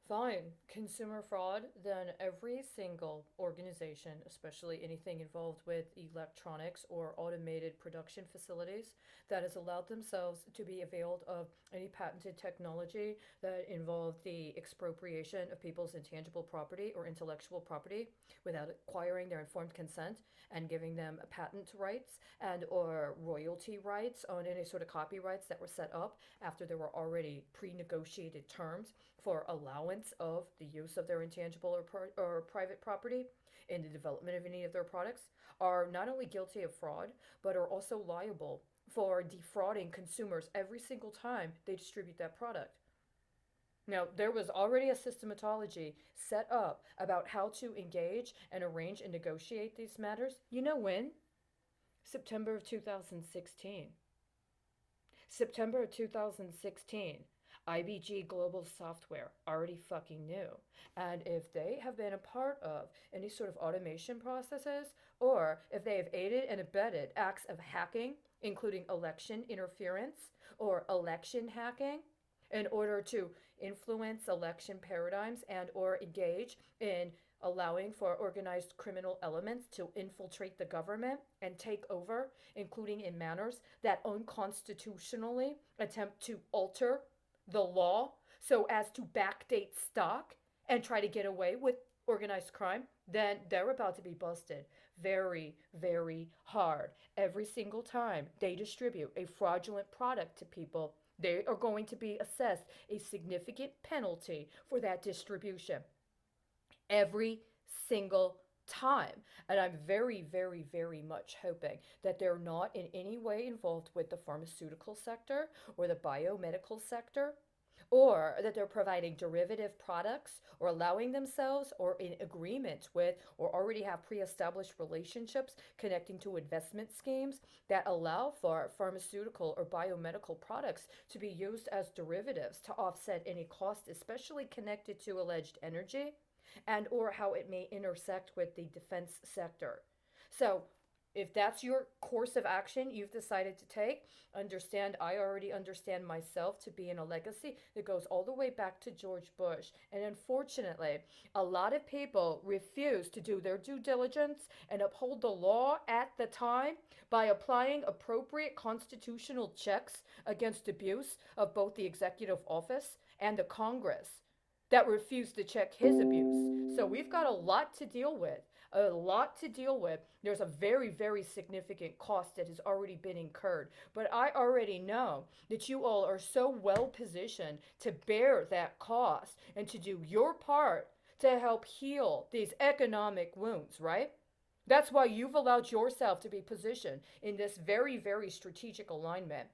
Fine. Consumer fraud, then every single organization, especially anything involved with electronics or automated production facilities, that has allowed themselves to be availed of any patented technology that involved the expropriation of people's intangible property or intellectual property without acquiring their informed consent and giving them patent rights and or royalty rights on any sort of copyrights that were set up after there were already pre-negotiated terms for allowance of the use of their intangible or private property in the development of any of their products are not only guilty of fraud, but are also liable for defrauding consumers every single time they distribute that product. Now, there was already a systematology set up about how to engage and arrange and negotiate these matters. You know when? September of 2016. September of 2016. IBG Global Software already fucking knew. And if they have been a part of any sort of automation processes, or if they have aided and abetted acts of hacking, including election interference or election hacking, in order to influence election paradigms and or engage in allowing for organized criminal elements to infiltrate the government and take over, including in manners that unconstitutionally attempt to alter the law so as to backdate stock and try to get away with organized crime, then they're about to be busted very, very hard. Every single time they distribute a fraudulent product to people, they are going to be assessed a significant penalty for that distribution. Every single time. And I'm very, very, very much hoping that they're not in any way involved with the pharmaceutical sector or the biomedical sector, or that they're providing derivative products or allowing themselves or in agreement with or already have pre-established relationships connecting to investment schemes that allow for pharmaceutical or biomedical products to be used as derivatives to offset any cost, especially connected to alleged energy and or how it may intersect with the defense sector. So if that's your course of action you've decided to take, understand I already understand myself to be in a legacy that goes all the way back to George Bush. And unfortunately, a lot of people refuse to do their due diligence and uphold the law at the time by applying appropriate constitutional checks against abuse of both the executive office and the Congress that refused to check his abuse. So we've got a lot to deal with. A lot to deal with. There's a very, very significant cost that has already been incurred. But I already know that you all are so well positioned to bear that cost and to do your part to help heal these economic wounds, right? That's why you've allowed yourself to be positioned in this very, very strategic alignment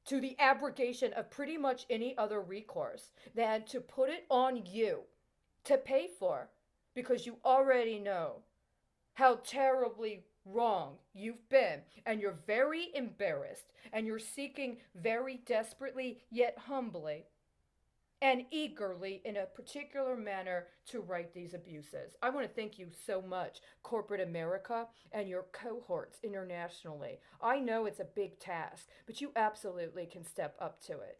to the abrogation of pretty much any other recourse than to put it on you to pay for because you already know how terribly wrong you've been and you're very embarrassed and you're seeking very desperately yet humbly and eagerly in a particular manner to right these abuses. I want to thank you so much, corporate America and your cohorts internationally. I know it's a big task, but you absolutely can step up to it.